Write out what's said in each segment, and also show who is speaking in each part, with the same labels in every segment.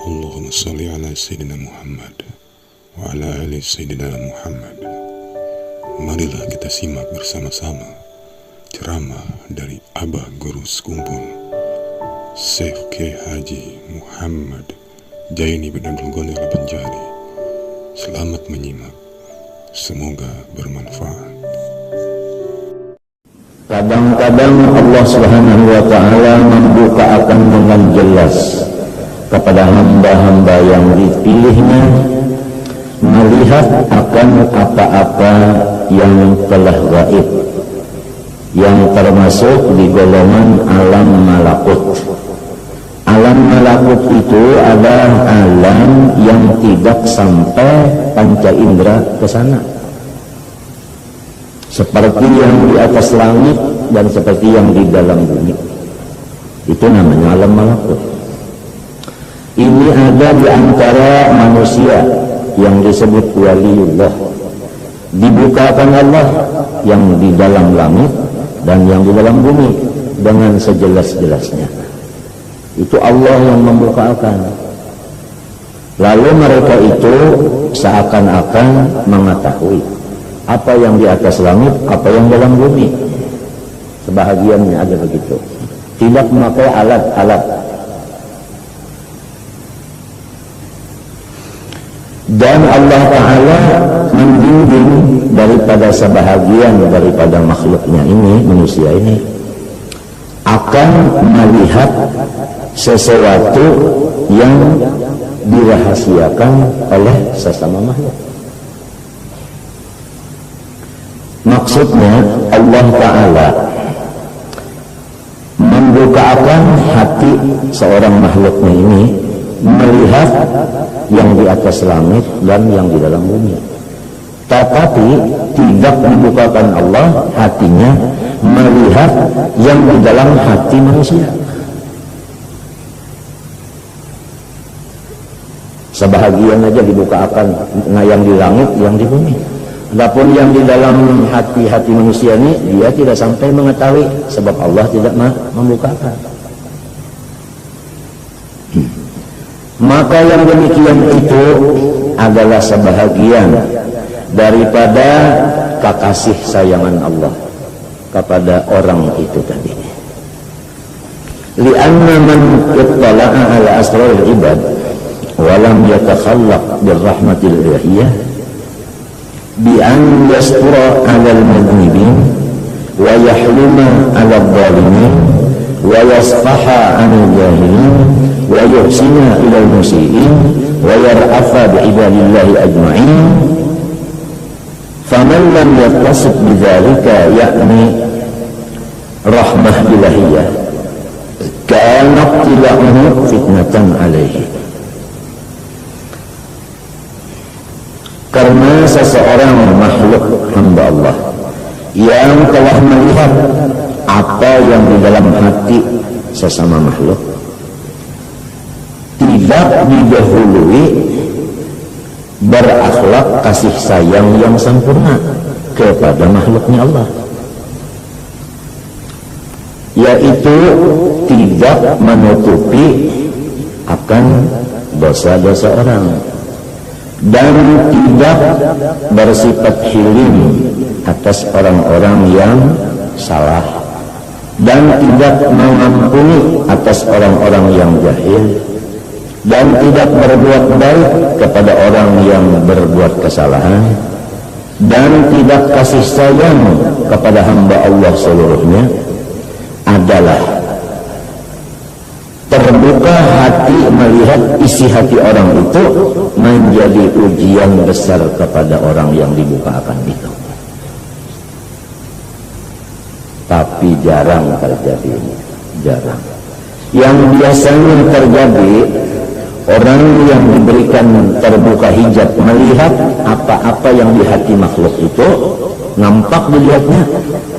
Speaker 1: Allahumma salli ala Sayyidina Muhammad wa ala ali Sayyidina Muhammad. Marilah kita simak bersama-sama ceramah dari Abah Guru Sekumpul Syekh K. Haji Muhammad Jaini bin Abdul Ghani Al-Banjari. Selamat menyimak, semoga bermanfaat.
Speaker 2: Kadang-kadang Allah Subhanahu wa Ta'ala membuka akan dengan jelas kepada hamba-hamba yang dipilihnya melihat akan apa-apa yang telah gaib, yang termasuk di golongan alam malakut. Alam malakut itu adalah alam yang tidak sampai panca indera ke sana, seperti yang di atas langit dan seperti yang di dalam bumi. Itu namanya alam malakut. Ini ada di antara manusia yang disebut waliullah, dibukakan Allah yang di dalam langit dan yang di dalam bumi dengan sejelas-jelasnya. Itu Allah yang membukakan. Lalu mereka itu seakan-akan mengetahui apa yang di atas langit, apa yang dalam bumi. Sebahagiannya ada begitu, tidak memakai alat-alat. Dan Allah Ta'ala membimbing daripada sebahagian daripada makhluknya ini, manusia ini, akan melihat sesuatu yang dirahasiakan oleh sesama makhluk. Maksudnya Allah Ta'ala membukakan hati seorang makhluknya ini melihat yang di atas langit dan yang di dalam bumi, tetapi tidak dibukakan Allah hatinya melihat yang di dalam hati manusia. Sebahagian aja dibukakan, yang di langit, yang di bumi. Adapun yang di dalam hati-hati manusia ini, dia tidak sampai mengetahui, sebab Allah tidak membukakan. Maka yang demikian itu adalah sebahagian daripada kekasih sayangan Allah kepada orang itu tadi. Li'anna man ittala'a ala asraril ibad wa lam yatakhallaq birrahmatil ilahiyah bi an yastura 'ala al-mudhnibin wa yahluma 'ala adh-dhalimin wa yasfaha 'anil jahilin wa yuhsina ilal musii'in wa yar'afa bi'ibadillahi ajma'in. Faman lam yattasib bidzalika yakni rahmah ilahiyah kana ibtila'uhu fitnatan alaihi. Karena seseorang makhluk hamba Allah yang telah melihat apa yang di dalam hati sesama makhluk, tidak didahului berakhlak kasih sayang yang sempurna kepada makhluknya Allah, yaitu tidak menutupi akan dosa-dosa orang dan tidak bersifat hilim atas orang-orang yang salah dan tidak mengampuni atas orang-orang yang jahil dan tidak berbuat baik kepada orang yang berbuat kesalahan dan tidak kasih sayang kepada hamba Allah seluruhnya, adalah terbuka hati melihat isi hati orang itu menjadi ujian besar kepada orang yang dibukakan itu. Tapi jarang terjadi, jarang. Yang biasanya terjadi, orang yang diberikan terbuka hijab melihat apa-apa yang di hati makhluk itu, nampak dilihatnya.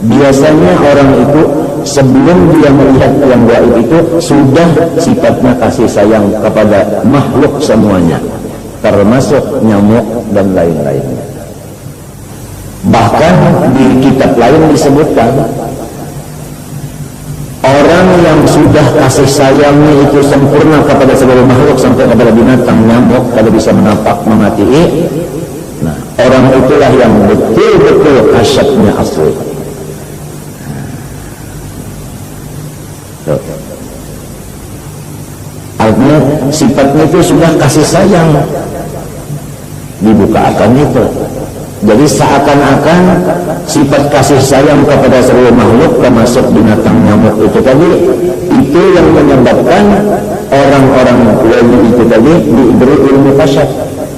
Speaker 2: Biasanya orang itu sebelum dia melihat yang gaib itu sudah sifatnya kasih sayang kepada makhluk semuanya, termasuk nyamuk dan lain-lainnya. Bahkan di kitab lain disebutkan orang yang sudah kasih sayangnya itu sempurna kepada seluruh makhluk sampai kepada binatang, nyamuk kalau bisa menapak memati. Nah, orang itulah yang betul-betul kasyafnya asli. Artinya sifatnya itu sudah kasih sayang, dibuka akan itu. Jadi seakan-akan sifat kasih sayang kepada seluruh makhluk termasuk binatang, nyamuk itu tadi, itu yang menyebabkan orang-orang wali itu tadi diberi ilmu kasyaf,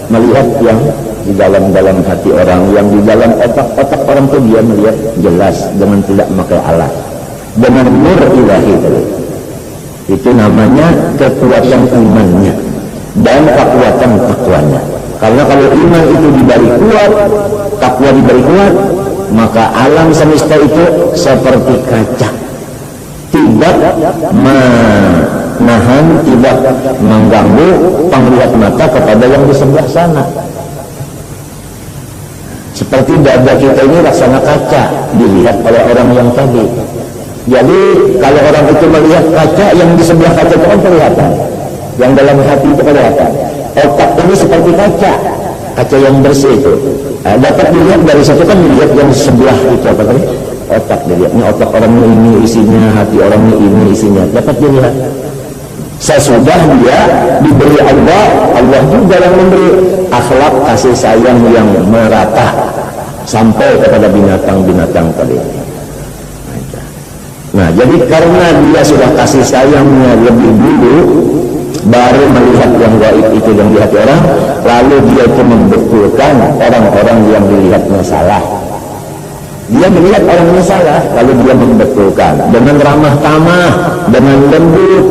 Speaker 2: melihat yang di dalam hati orang, yang di dalam otak orang itu dia melihat jelas dengan tidak memakai alat, dengan nur ilahi tadi. Itu namanya kekuatan imannya dan kekuatan takwanya. Karena kalau iman itu diberi kuat, takwa diberi kuat, maka alam semesta itu seperti kaca, tidak menahan, tidak mengganggu penglihatan mata kepada yang di sebelah sana. Seperti dada kita ini laksana kaca, dilihat oleh orang yang tadi. Jadi kalau orang itu melihat kaca, yang di sebelah kaca itu kan kelihatan, yang dalam hati itu kelihatan. Otak ini seperti kaca yang bersih itu. Dapat dilihat dari situ kan, dilihat yang sebelah itu apa tadi? Otak dilihatnya, otak orang ini isinya, hati orang ini isinya, dapat dilihat. Sesudah dia diberi Allah juga yang memberi akhlak kasih sayang yang merata sampai kepada binatang-binatang tadi. Nah, jadi karena dia sudah kasih sayangnya lebih dulu, baru melihat yang gaib itu yang dilihat orang, lalu dia itu membetulkan orang-orang yang dilihatnya salah. Dia melihat orangnya salah, lalu dia membetulkan dengan ramah tamah, dengan lembut.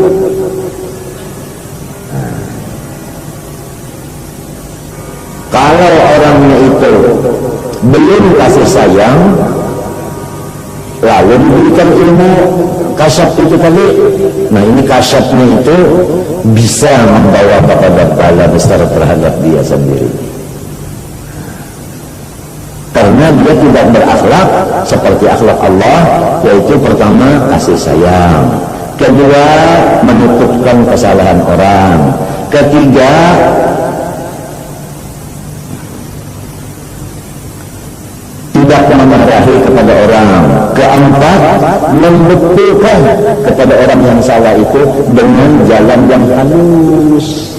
Speaker 2: Kalau orangnya itu belum kasih sayang, lalu diberikan ilmu kasyaf itu tadi, nah ini kasyafnya itu bisa membawa kepada bala besar terhadap dia sendiri, karena dia tidak berakhlak seperti akhlak Allah, yaitu pertama kasih sayang, kedua menutupkan kesalahan orang, ketiga tidak memarahi kepada orang, keempat membetulkan kepada orang yang salah itu dengan jalan yang halus.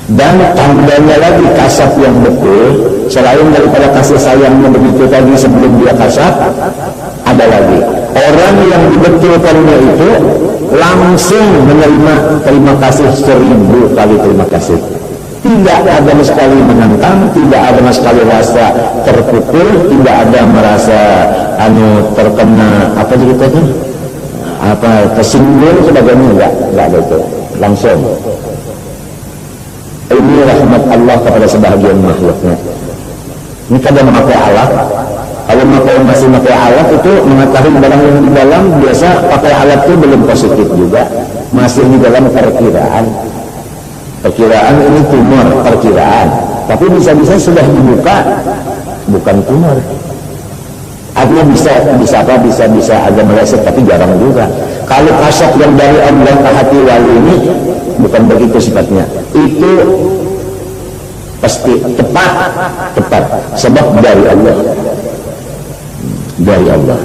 Speaker 2: Dan tandanya lagi kasaf yang betul, selain daripada kasih sayangnya begitu tadi sebelum dia kasaf, ada lagi orang yang dibetulkannya itu langsung menerima terima kasih 1000 kali terima kasih. Tidak ada sekali menentang, tidak ada sekali rasa terpukul, tidak ada merasa terkena apa ceritanya, tersinggung sebagainya, enggak ada itu, langsung. Ini rahmat Allah kepada sebahagian makhluknya. Ini kadang memakai alat, kalau masih memakai alat itu mengetahui barang yang di dalam, biasa pakai alat itu belum positif juga, masih di dalam perkiraan ini tumor, perkiraan, tapi bisa-bisa sudah dibuka bukan tumor. Artinya bisa ada meleset, tapi jarang juga. Kalau kasyaf yang dari Allah ke hati wali ini bukan begitu sifatnya, itu pasti tepat sebab dari Allah.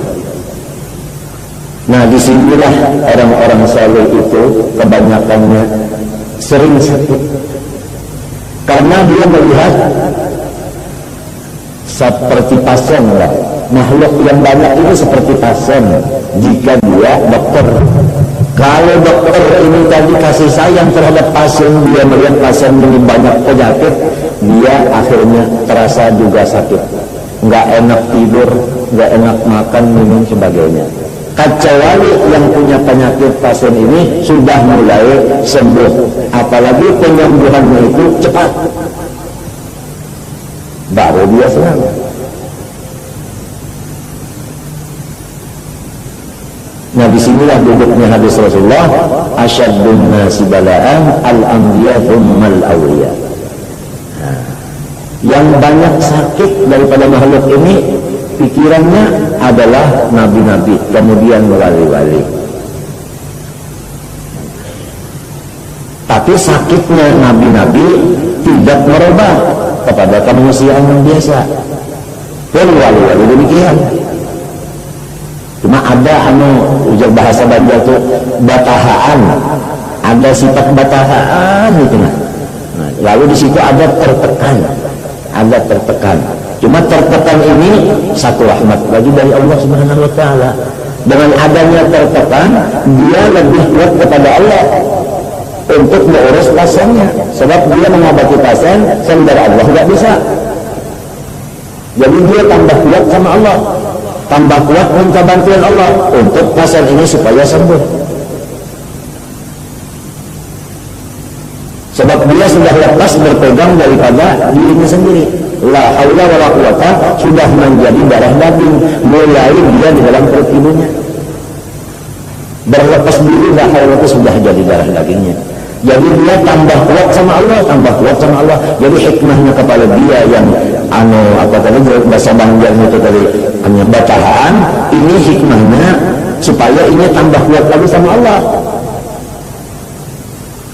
Speaker 2: Nah, disinilah orang-orang saleh itu kebanyakannya sering sakit, karena dia melihat seperti pasien lah. Makhluk yang banyak ini seperti pasien jika dia dokter. Kalau dokter ini tadi kasih sayang terhadap pasien, dia melihat pasien dengan banyak penyakit, dia akhirnya terasa juga sakit, nggak enak tidur, nggak enak makan, minum sebagainya. Kecuali yang punya penyakit pasien ini sudah mulai sembuh, apalagi penyembuhannya itu cepat, baru dia senang. Nah, disinilah duduknya hadis Rasulullah, asyaddun nasi bala'an al-anbiya thummal awliya. Yang banyak sakit daripada makhluk ini pikirannya adalah nabi-nabi, kemudian wali-wali. Tapi sakitnya nabi-nabi tidak merubah kepada kemanusiaan yang biasa. Dan wali-wali demikian. Cuma ada ujar bahasa Banjar itu batahaan, ada sifat batahaan gitu nah. Lalu di situ ada tertekan. Cuma tertekan ini satu rahmat lagi dari Allah Subhanahu wa taala. Dengan adanya tertekan, dia lebih kuat kepada Allah untuk mengurus pasiennya. Sebab dia mengobati pasien sendiri Allah tidak bisa. Jadi dia tambah kuat sama Allah, tambah kuat minta bantuan Allah untuk pasien ini supaya sembuh. Sebab dia sudah lepas berpegang daripada dirinya sendiri. La haula wala quwata sudah menjadi darah daging, mulai dia di dalam perut ibunya. Berlepas diri la haula itu sudah jadi darah dagingnya. Jadi dia tambah kuat sama Allah, tambah kuat sama Allah. Jadi hikmahnya kepada dia yang apa tadi bahasa Banjar itu tadi hanya bacaan, ini hikmahnya supaya ini tambah kuat lagi sama Allah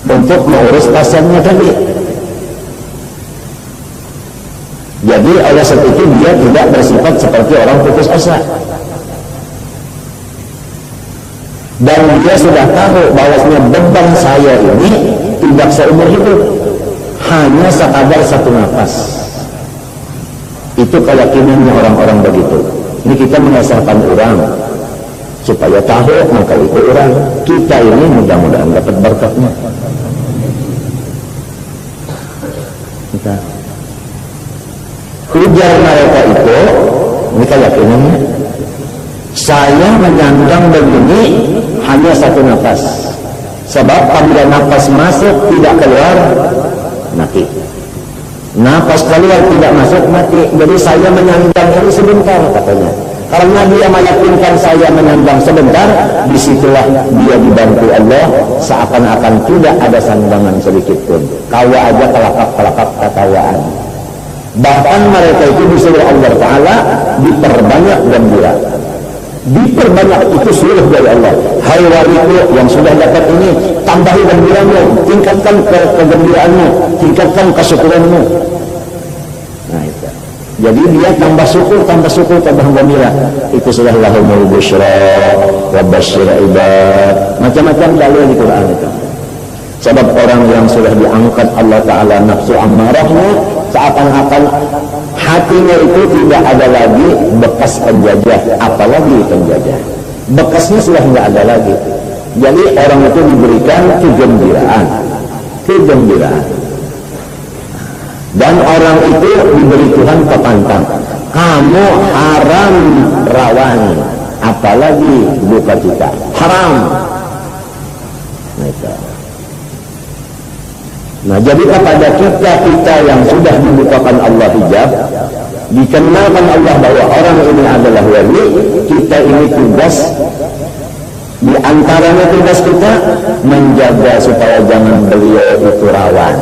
Speaker 2: untuk mengurus pasiennya tadi. Jadi oleh sebab itu dia tidak bersifat seperti orang putus asa. Dan dia sudah tahu bahwasanya beban saya ini tidak seumur hidup, hanya sekadar satu nafas. Itu keyakinannya orang-orang begitu. Ini kita menasihkan orang supaya tahu, maka itu orang kita ini mudah-mudahan dapat berkatnya. Kita ujar mereka itu, ini keyakinannya. Saya menyandang begini hanya satu nafas. Sebab apabila nafas masuk tidak keluar, mati. Nafas keluar tidak masuk, mati. Jadi saya menyandang ini sebentar katanya. Karena dia meyakinkan saya menyandang sebentar, disitulah dia dibantu Allah, seakan-akan tidak ada sandangan sedikit pun. Kawa aja kelakap-kelakap ketawaan. Bahkan mereka itu disuruh Allah Ta'ala diperbanyak gembira. Diperbanyak itu suruh dari Allah. Hai waliku yang sudah dapat ini, tambahi gembiramu, tingkatkan kegembiraanmu, tingkatkan kesyukuranmu. Nah itu. Jadi dia tambah syukur, tambah gembira. Itu sudah lahumul busyra wa basyir ibad. Macam-macam dalil di Quran itu. Sebab orang yang sudah diangkat Allah Ta'ala nafsu amarahnya, seakan-akan hatinya itu tidak ada lagi bekas penjajah, apalagi penjajah. Bekasnya sudah tidak ada lagi. Jadi orang itu diberikan kegembiraan. Dan orang itu diberi Tuhan kepantang. Kamu haram rawan, apalagi duka cita. Haram. Nah itu. Nah jadi kepada kita yang sudah dibukakan Allah hijab, dikenalkan Allah bahwa orang ini adalah wali, kita ini tugas, di antaranya tugas kita menjaga supaya jangan beliau itu rawan,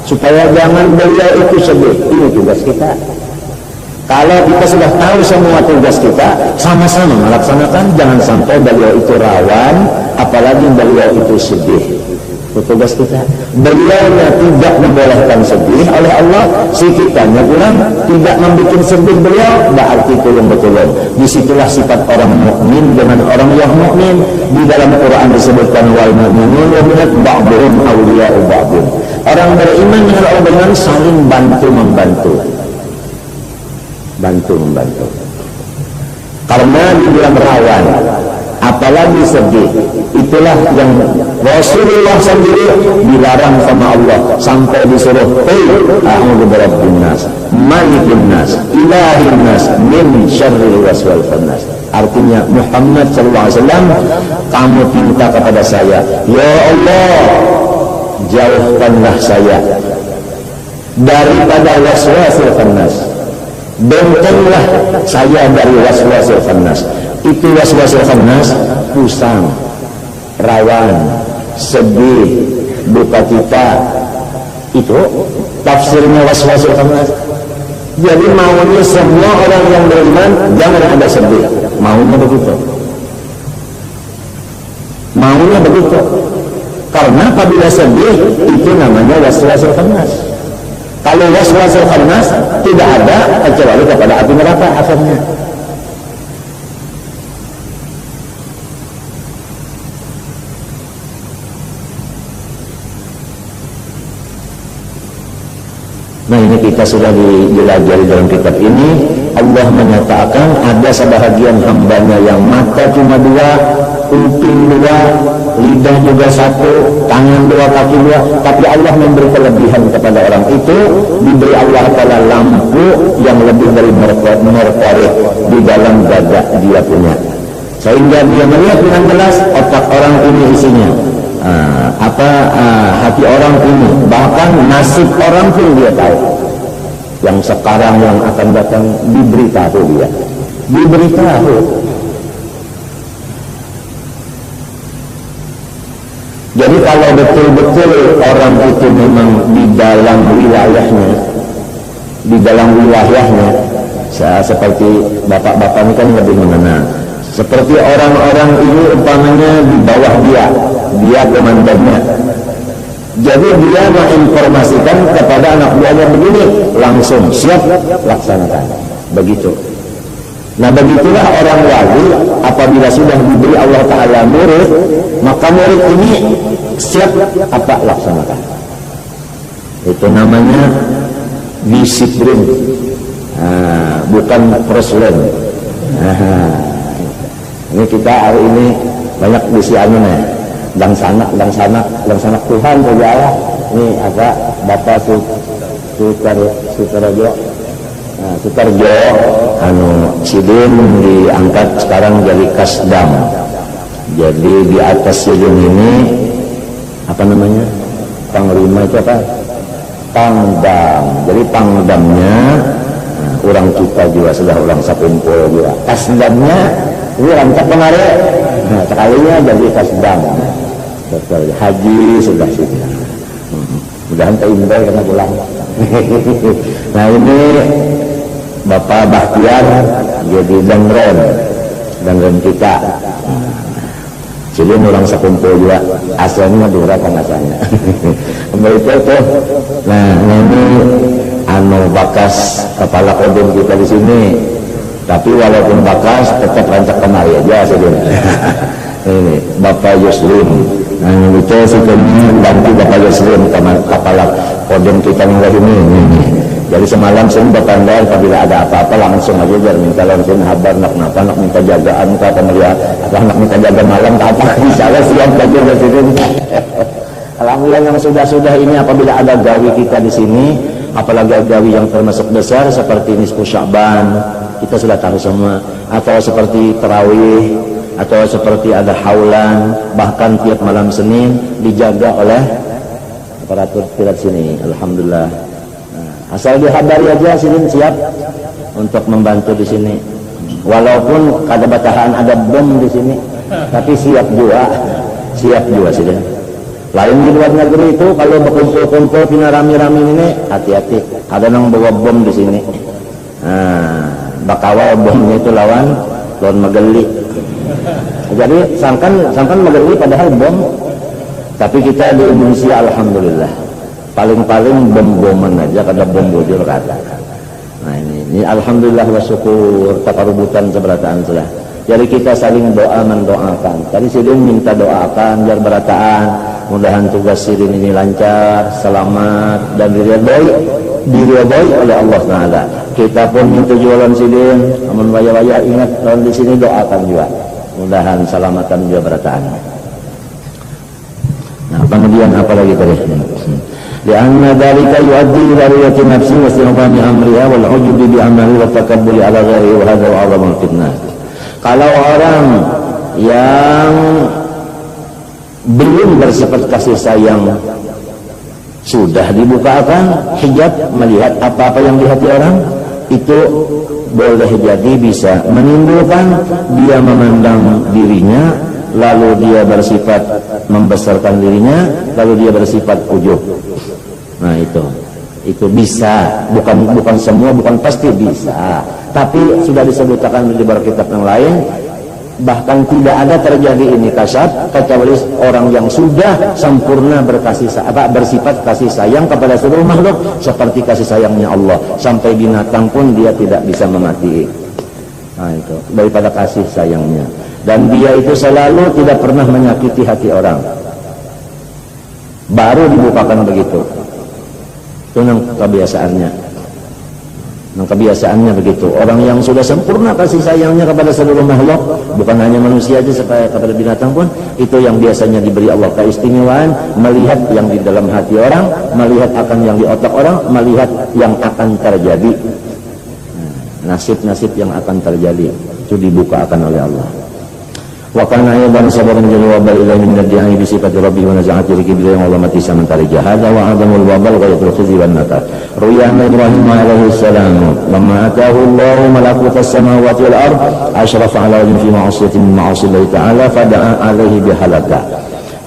Speaker 2: supaya jangan beliau itu sedih. Ini tugas kita. Kalau kita sudah tahu semua tugas kita, sama-sama melaksanakan, jangan sampai beliau itu rawan, apalagi beliau itu sedih. Tugas kita. Beliaunya tidak membolehkan sedih oleh Allah, si kitanya pula tidak membuat sedih beliau, berarti tulung betulung. Disitulah sifat orang mukmin dengan orang yang mukmin. Di dalam Quran disebutkan wal mu'minun wa minat ba'dhum awliya'u ba'dhin. Orang beriman dengan orang beriman saling bantu-membantu. Bantu-membantu. Karena dibilang rawan, apalagi sedih. Itulah yang Rasulullah sendiri dilarang sama Allah sampai disuruh a'udzu birabbin nas, malikin nas, ilahin nas, min syarril waswal khannas. Artinya Muhammad sallallahu alaihi wasallam, kamu minta kepada saya, ya Allah, jauhkanlah saya daripada waswasil khannas. Bentenglah saya dari waswasil khannas. Itu waswasil khannas, pusang, rawan, sedih, duka cita. Itu tafsirnya waswasil khannas. Jadi maunya semua orang yang beriman jangan ada sedih, maunya begitu. Maunya begitu. Karena apabila sedih itu namanya waswasul khannas. Kalau waswasul khannas tidak ada kecuali kepada api neraka akhirnya. Nah, ini kita sudah dijelajahi dalam kitab ini. Allah menyatakan ada sebahagian hambanya yang mata cuma dua, kuping dua, lidah juga satu, tangan dua, kaki dua, tapi Allah memberi kelebihan kepada orang itu. Diberi Allah Ta'ala lampu yang lebih dari merkuri di dalam dada dia punya, sehingga dia melihat dengan jelas otak orang ini isinya hati orang ini, bahkan nasib orang pun dia tahu. Yang sekarang yang akan datang diberitahu dia, diberitahu. Jadi kalau betul-betul orang itu memang di dalam wilayahnya, seperti bapak-bapak ini kan lebih mengenal. Seperti orang-orang ini umpamanya di bawah dia komandannya. Jadi dia menginformasikan kepada anak buahnya begini, langsung siap laksanakan. Begitu. Nah, begitulah orang wali apabila sudah diberi Allah Ta'ala murid, maka murid ini siap apa laksanakan. Itu namanya disiplin, bukan proslen. Ini kita hari ini banyak disianin ya, dan sanak Tuhan saja ya. Ini apa Bapak Sutarjo Sidin diangkat sekarang jadi Kasdam. Jadi di atas Sidin ini apa namanya, panglima itu apa, pangdam. Jadi pangdamnya orang kita juga sudah orang sakumpul juga. Kasdamnya ini rancak kemarin, nah sekalinya jadi kasdam. Betul, haji sudah sih. Mudahan terindah karena pulang. Nah ini Bapak Bahtiar jadi dangren kita. Jadi orang sekumpul juga, asalnya Madura kan asalnya. Begitu tuh. Nah ini Bakas kepala kodam kita di sini. Tapi walaupun bakas tetap rancak kemari aja sebenarnya. Ini Bapak Yuslim. Nah itu sebenarnya bantu Bapak Yuslim kepala kodam kita minggu ini. Jadi semalam saya Bapak Ndar apabila ada apa-apa langsung aja biar minta langsung habar nak minta jagaan apa melihat atau nak minta jaga malam apa insyaallah siap belajar di sini. Alhamdulillah yang sudah ini apabila ada gawi kita di sini, apalagi gawi yang termasuk besar seperti nisfu Sya'ban, kita sudah tahu semua, atau seperti tarawih, atau seperti ada haulan, bahkan tiap malam Senin dijaga oleh aparatur pilat sini. Alhamdulillah. Nah, asal dihabari aja Senin siap untuk membantu di sini. Walaupun kada batahan ada bom di sini, tapi siap juga Senin. Lain di luar negeri itu kalau berkumpul-kumpul pina rami-rami ini hati-hati, ada yang bawa bom di sini. Nah, bakawal bomnya itu lawan Mageli. Jadi sangkan Mageli padahal bom, tapi kita di Indonesia alhamdulillah paling-paling bom-boman aja, kada bom bujur kata. Nah ini alhamdulillah wa syukur takarubutan seberataan sudah. Jadi kita saling mendoakan. Tadi Sidin minta doakan biar berataan, mudahan tugas Sidin ini lancar, selamat dan diridhoi oleh Allah Taala. Kita pun minta jualan Sidin, amun waya-waya ingat kalau di sini doakan juga. Mudahan selamatan juga berataan. Nah, kemudian apa lagi tadi? Lianna dzalika yuaddi ila riyati nafsi wa istighfari amriha wal ujubi bi amali wa takabbuli ala ghairi wa hadha a'zamul fitnah. Kalau orang yang belum bersifat kasih sayang sudah dibukakan hijab melihat apa-apa yang di hati orang, itu boleh jadi bisa menimbulkan dia memandang dirinya, lalu dia bersifat membesarkan dirinya, lalu dia bersifat ujub. Nah Itu bisa, bukan semua, bukan pasti bisa. Tapi sudah disebutkan di beberapa kitab yang lain, bahkan tidak ada terjadi ini kasyaf kecuali orang yang sudah sempurna bersifat kasih sayang kepada seluruh makhluk seperti kasih sayangnya Allah. Sampai binatang pun dia tidak bisa memati. Nah itu daripada kasih sayangnya. Dan dia itu selalu tidak pernah menyakiti hati orang. Baru dibukakan begitu. Itu kebiasaannya. Kebiasaannya begitu. Orang yang sudah sempurna kasih sayangnya kepada seluruh makhluk, bukan hanya manusia aja, supaya kepada binatang pun, itu yang biasanya diberi Allah keistimewaan, melihat yang di dalam hati orang, melihat akan yang di otak orang, melihat yang akan terjadi. Nasib-nasib yang akan terjadi itu dibukakan oleh Allah. Wa kana aydan sabaran jawabal ilahi min ad-di'i bi sifati rabbih wa naz'ati rikibri wa lamati samantari jahada wa adamul wabal ghayatul khizi wan nata. Ruya Ibrahim alaihi salam lamma atahu Allah malakutas samawati wal ard asrafa ala fi ma'asiyatin min ma'asillahi ta'ala fada'a alaihi bihalaka.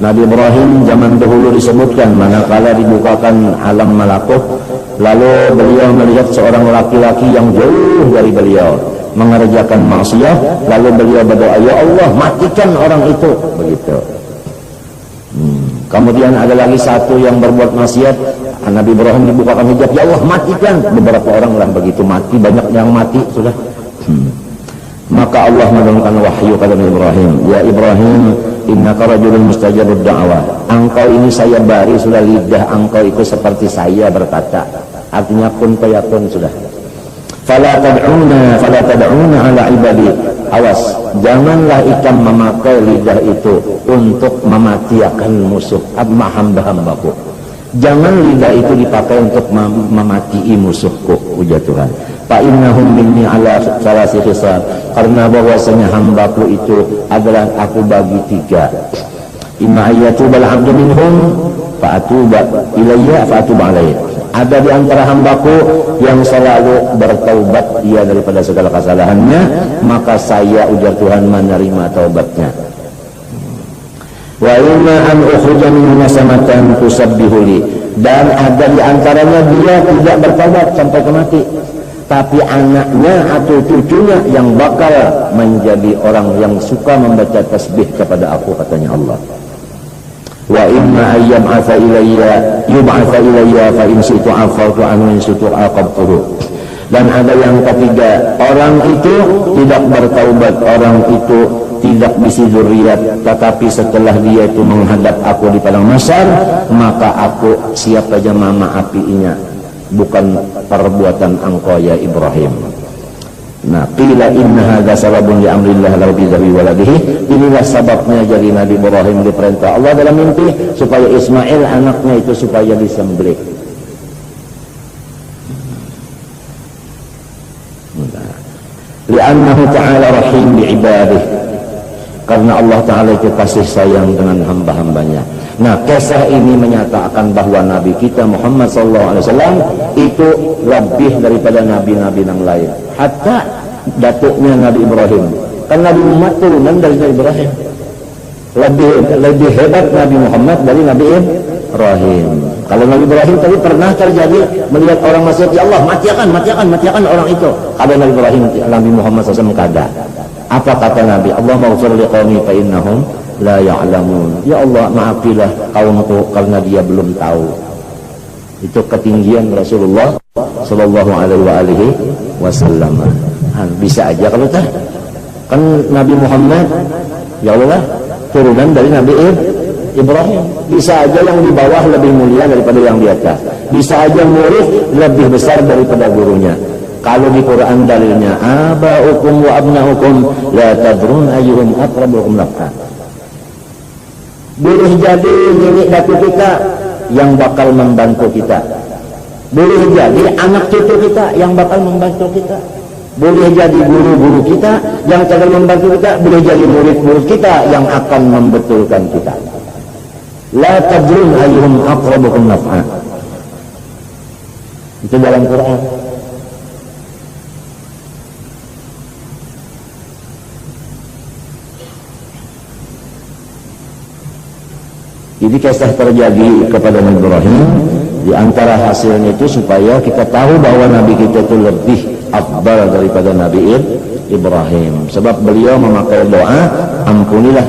Speaker 2: Nabi Ibrahim zaman dahulu disebutkan manakala dibukakan alam malakut, lalu beliau melihat seorang laki-laki yang jauh dari beliau mengerjakan maksiat, lalu beliau berdoa, ya Allah matikan orang itu, begitu. Kemudian ada lagi satu yang berbuat maksiat, Nabi Ibrahim dibukakan hijab, ya Allah matikan. Beberapa orang lah begitu mati, banyak yang mati sudah. Maka Allah menurunkan wahyu kepada Ibrahim, ya Ibrahim, innaka rajulun mustajabud da'wah. Engkau ini saya bari, sudah lidah engkau itu seperti saya berkata. Artinya kun fayakun sudah. Fala tad'una ala ibadi. Awas, janganlah ikam memakai lidah itu untuk mematikan musuh hamba-hambaku. Jangan lidah itu dipakai untuk mematikan musuhku, ujar Tuhan. Fa innahum minni ala salasi khisal. Karena bahwasanya hambaku itu adalah aku bagi tiga. Imma ayyatubal 'abdu minhum fa atuba ilayya fa atuba alayhi. Ada di antara hambaku yang selalu bertaubat dia daripada segala kesalahannya, maka saya, ujar Tuhan, menerima taubatnya. Wa imma an ukhruja min nasamatan tusabbihu li. Dan ada di antaranya dia tidak bertaubat sampai ke mati, tapi anaknya atau cucunya yang bakal menjadi orang yang suka membaca tasbih kepada aku, katanya Allah. Wa imma ayyam asa ilayya yub'atsa ilayya fa in situ afartu an situ aqabtuhu. Dan ada yang ketiga, orang itu tidak bertaubat, orang itu tidak bisi zuriat, tetapi setelah dia itu menghadap aku di padang mahsyar, maka aku siap saja memaafinya. Bukan perbuatan engkau ya Ibrahim. Nah, qila inna hadza sababun li amrillah lahu bi dhabi waladihi. Inilah sebabnya jadi Nabi Ibrahim diperintah Allah dalam mimpi supaya Ismail anaknya itu supaya disembelih. Li'annahu ta'ala rahim bi ibadihi. Karena Allah Ta'ala itu kasih sayang dengan hamba-hambanya. Nah, kisah ini menyatakan bahwa Nabi kita Muhammad SAW itu lebih daripada nabi-nabi yang lain. Hatta datuknya Nabi Ibrahim, kan Nabi Muhammad turunan dari Nabi Ibrahim. Lebih hebat Nabi Muhammad dari Nabi Ibrahim. Kalau Nabi Ibrahim tadi pernah terjadi melihat orang maksiat, ya Allah matiakan orang itu. Kalau Nabi Ibrahim, Nabi Muhammad SAW kada. Apa kata Nabi? Allah maghfir liqaumi fa innahum la ya'lamun. Ya Allah, maafilah kaumku karena dia belum tahu. Itu ketinggian Rasulullah sallallahu alaihi wasallam. Bisa aja kalau tah. Kan Nabi Muhammad ya Allah turunan dari Nabi Ibrahim. Bisa aja yang di bawah lebih mulia daripada yang di atas. Bisa aja murid lebih besar daripada gurunya. Kalau di Quran dalilnya aba'ukum wa abna'ukum la tadrun ayyuhum aqrabukum naf'a. Boleh jadi nenek datu kita yang bakal membantu kita. Boleh jadi anak cucu kita yang bakal membantu kita. Boleh jadi guru-guru kita yang akan membantu kita. Boleh jadi murid-murid kita yang akan membetulkan kita. La tadrun ayyuhum aqrabukum naf'a. Itu dalam Quran. Jadi kisah terjadi kepada Nabi Ibrahim Di antara hasilnya itu supaya kita tahu bahwa Nabi kita itu lebih afdal daripada Nabi Ibrahim. Sebab beliau memakai doa, ampunilah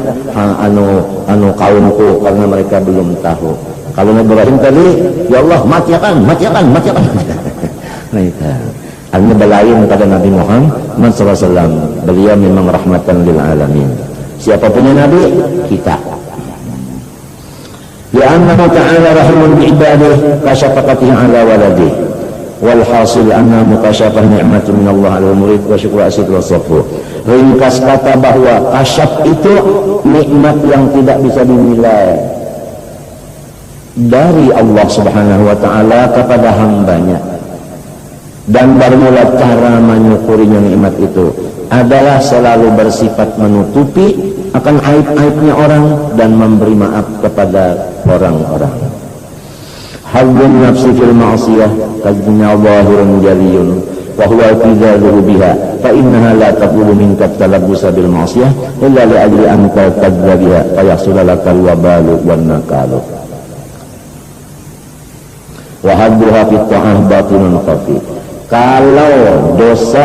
Speaker 2: anu kaumku karena mereka belum tahu. Kalau Nabi Ibrahim tadi, ya Allah matiakan. Nah itu. Hanya belain pada Nabi Muhammad SAW. Beliau memang rahmatan lil alamin. Siapa punya Nabi? Kita. Li'annahu ta'ala rahimun bi'ibadih kasyafaqatihi ala waladih walhasil anna mukasyafah ni'matun minallah ala murid wa syukur asyid wa safu. Ringkas kata bahwa kasyaf itu nikmat yang tidak bisa dinilai dari Allah subhanahu wa ta'ala kepada hambanya, dan bermula cara menyukurinya nikmat itu adalah selalu bersifat menutupi akan aib-aibnya orang dan memberi maaf kepada orang-orang. Haddun nafsi fil ma'siyah kadnya zahirun jaliyun wa huwa tidzaluhu biha fa innaha la taqulu minka talabbusa bil ma'siyah illa li ajli an tadzabiha fa yahsul lakal wabalu wan nakalu. Wa hadduha fit ta'ah batinun khafi. Kalau dosa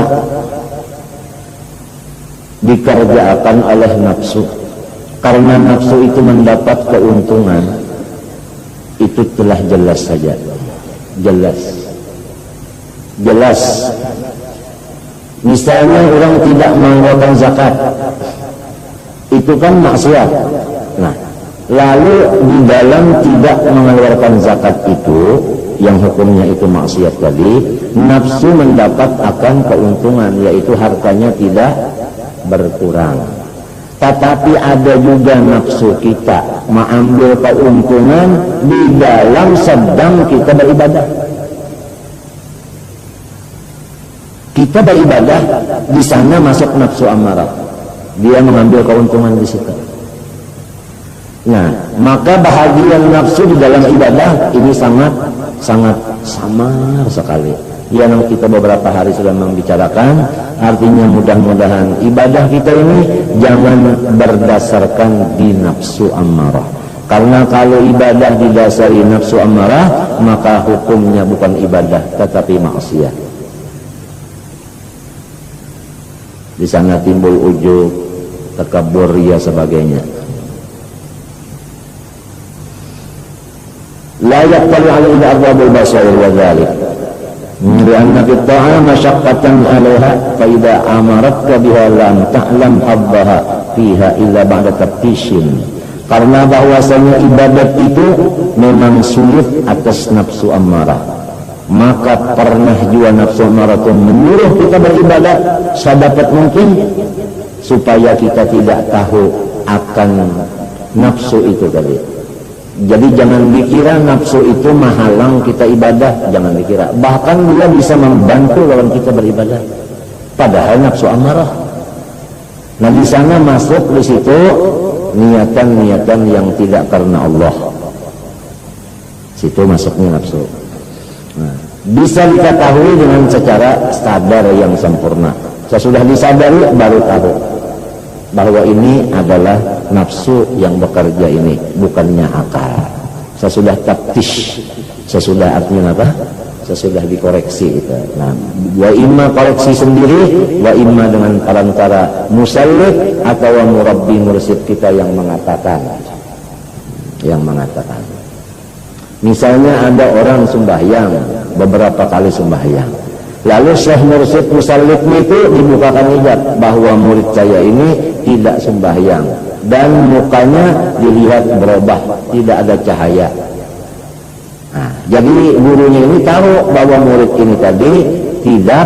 Speaker 2: dikerjakan oleh nafsu karena nafsu itu mendapat keuntungan, itu telah jelas saja, jelas. Misalnya orang tidak mengeluarkan zakat, itu kan maksiat. Nah, lalu di dalam tidak mengeluarkan zakat itu yang hukumnya itu maksiat tadi, nafsu mendapat akan keuntungan, yaitu hartanya tidak berkurang. Tetapi ada juga nafsu kita mengambil keuntungan di dalam sedang kita beribadah. Kita beribadah, di sana masuk nafsu amarah. Dia mengambil keuntungan di situ. Nah, maka bahagian nafsu di dalam ibadah ini sangat samar sekali. Yang kita beberapa hari sudah membicarakan, artinya mudah-mudahan ibadah kita ini jangan berdasarkan di nafsu amarah. Karena kalau ibadah didasari nafsu amarah, maka hukumnya bukan ibadah tetapi maksiat. Di sana timbul ujub, takabur, ya sebagainya. La yaqtalu alaihi arbabul basair wa dzalik. Lianna fi ta'am masyaqqatan 'alaiha fa idza amaratka biha lam ta'lam habbaha fiha illa ba'da tabtishin. Karena bahwasanya ibadat itu memang sulit atas nafsu amarah, maka pernah juga nafsu amarah itu menyuruh kita beribadat sedapat mungkin supaya kita tidak tahu akan nafsu itu tadi. Jadi jangan dikira nafsu itu menghalang kita ibadah, jangan dikira. Bahkan dia bisa membantu lawan kita beribadah. Padahal nafsu amarah. Nah di sana masuk di situ niatan-niatan yang tidak karena Allah. Situ masuknya nafsu. Nah, bisa diketahui dengan secara sadar yang sempurna. Sesudah disadari baru tahu bahwa ini adalah nafsu yang bekerja ini, bukannya akal. Sesudah taptish, sesudah artinya apa? Sesudah dikoreksi itu. Nah, wa imma koreksi sendiri, wa imma dengan perantara musallih atau murabbi mursyid kita yang mengatakan. Misalnya ada orang sembahyang, beberapa kali sembahyang. Lalu Syekh Mursyid Musallifnya itu dibukakan hijab bahwa murid saya ini tidak sembahyang dan mukanya dilihat berubah, tidak ada cahaya. Nah, jadi gurunya ini tahu bahwa murid ini tadi tidak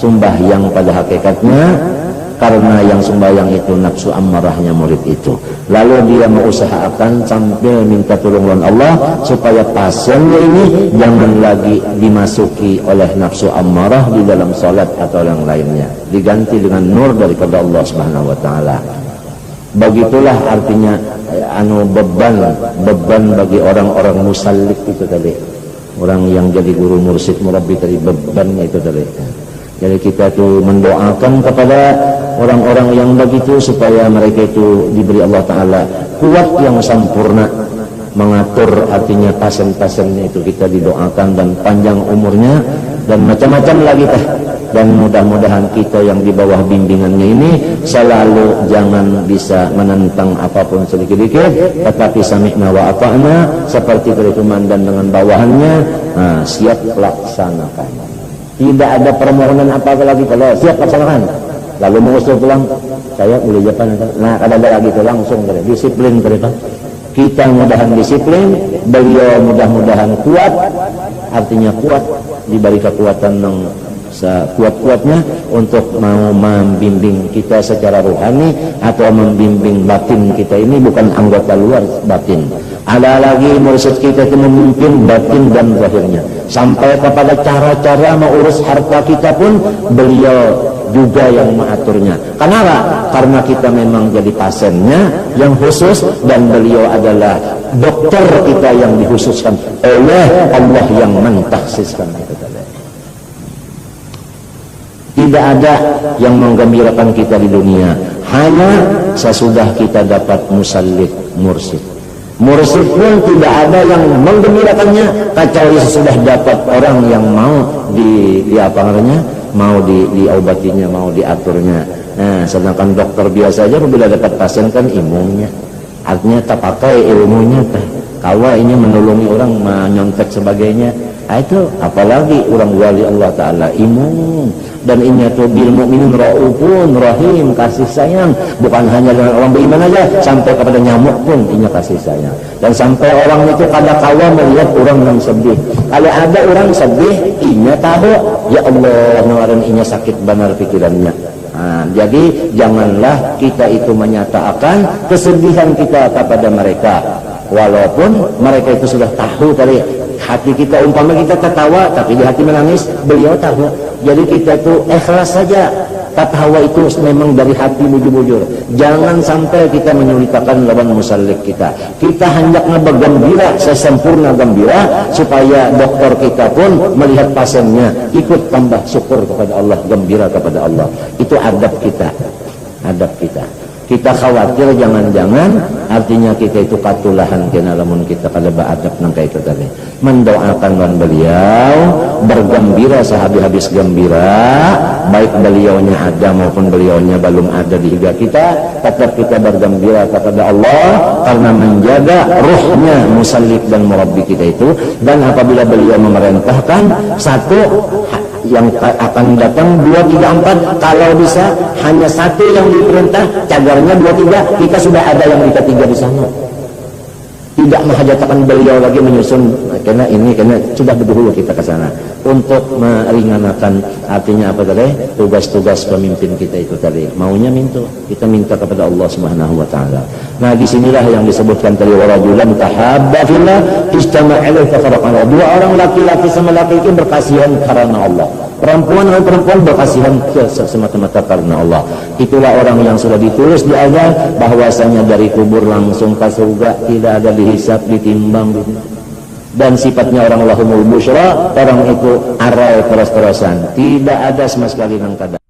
Speaker 2: sembahyang pada hakikatnya, karena yang sembahyang itu nafsu amarahnya murid itu. Lalu dia mengusahakan sambil minta tolongan Allah supaya pasiennya ini jangan lagi dimasuki oleh nafsu amarah di dalam salat atau yang lainnya, diganti dengan nur daripada Allah Subhanahu wa taala. Begitulah artinya beban bagi orang-orang musallif itu tadi. Orang yang jadi guru mursyid murabbi tadi, bebannya itu tadi. Jadi kita itu mendoakan kepada orang-orang yang begitu supaya mereka itu diberi Allah Ta'ala kuat yang sempurna mengatur, artinya pasien-pasiennya itu kita didoakan dan panjang umurnya dan macam-macam lagi tah. Dan mudah-mudahan kita yang di bawah bimbingannya ini selalu jangan bisa menentang apapun sedikit-sedikit, tetapi sami'na wa ata'na seperti komandan dengan bawahannya, siap laksanakan. Tidak ada permohonan apa-apa lagi, kalau siap laksanakan. Lalu mengusul pulang, saya boleh Jepang. Nah, ada lagi itu langsung disiplin mereka. Kita mudahan disiplin, beliau mudah-mudahan kuat, artinya kuat diberi kekuatan yang sekuat-kuatnya untuk mau membimbing kita secara rohani atau membimbing batin kita ini, bukan anggota luar, batin. Ada lagi mursyid kita itu memimpin batin dan zahirnya sampai kepada cara-cara mengurus harta kita pun beliau juga yang mengaturnya. Kenapa? Karena kita memang jadi pasiennya yang khusus dan beliau adalah dokter kita yang dikhususkan oleh Allah yang mentaksiskan itu. Tidak ada yang menggembirakan kita di dunia, hanya sesudah kita dapat musallid, mursyid. Mursyid pun tidak ada yang menggembirakannya kecuali sesudah dapat orang yang mau mau diobatinya, mau diaturnya. Nah, sedangkan dokter biasa aja bila dapat pasien kan imunnya, artinya tak pakai ilmunya teh. Kalau ini menolongi orang, menyontek sebagainya, itu apalagi orang wali Allah Ta'ala imun. Dan ini tuh bil mu'minin ra'ufun rahim, kasih sayang, bukan hanya dengan orang beriman aja, sampai kepada nyamuk pun ini kasih sayang. Dan sampai orang itu kadang-kala melihat orang yang sedih, kalau ada orang sedih inya tahu ya Allah nawarin inya sakit benar pikirannya. Jadi janganlah kita itu menyatakan kesedihan kita kepada mereka, walaupun mereka itu sudah tahu tadi hati kita, umpama kita tertawa tapi di hati menangis, beliau tahu. Jadi kita tuh ikhlas saja, tertawa itu memang dari hati bujur-bujur. Jangan sampai kita menyulitakan lawan musalik kita. Kita hendaknya bergembira sesempurna gembira supaya dokter kita pun melihat pasiennya ikut tambah syukur kepada Allah, gembira kepada Allah. Itu adab kita, adab kita. Kita khawatir jangan-jangan artinya kita itu katulahan kena lamun kita kada beradab nang kayak itu tadi. Mendoakan lawan beliau, bergembira sehabis-habis gembira, baik beliaunya ada maupun beliaunya belum ada di higa kita, tetap kita bergembira kepada Allah karena menjaga ruhnya musallib dan murabbi kita itu. Dan apabila beliau memerintahkan satu yang akan datang 2, 3, 4, kalau bisa hanya satu yang diperintah, cagarnya 2, 3, kita sudah ada yang ketiga di sana. Tidak menghajatkan beliau lagi menyusun, karena sudah berdahulu kita ke sana untuk meringankan artinya apa tadi, tugas-tugas pemimpin kita itu tadi. Maunya kita minta kepada Allah Subhanahu wa taala. Nah, disinilah yang disebutkan tadi warajulan tahabba fillah ijtama'a alaihi tafarraqa. Dua orang laki-laki sama laki-laki berkasihan karena Allah. Perempuan dan perempuan berkasihan semata-mata karena Allah. Itulah orang yang sudah ditulis di azan bahwasanya dari kubur langsung ke surga, tidak ada dihisab, ditimbang. Dan sifatnya orang lahumul busyra, orang itu arai terus-terusan, tidak ada sama sekali nang kada.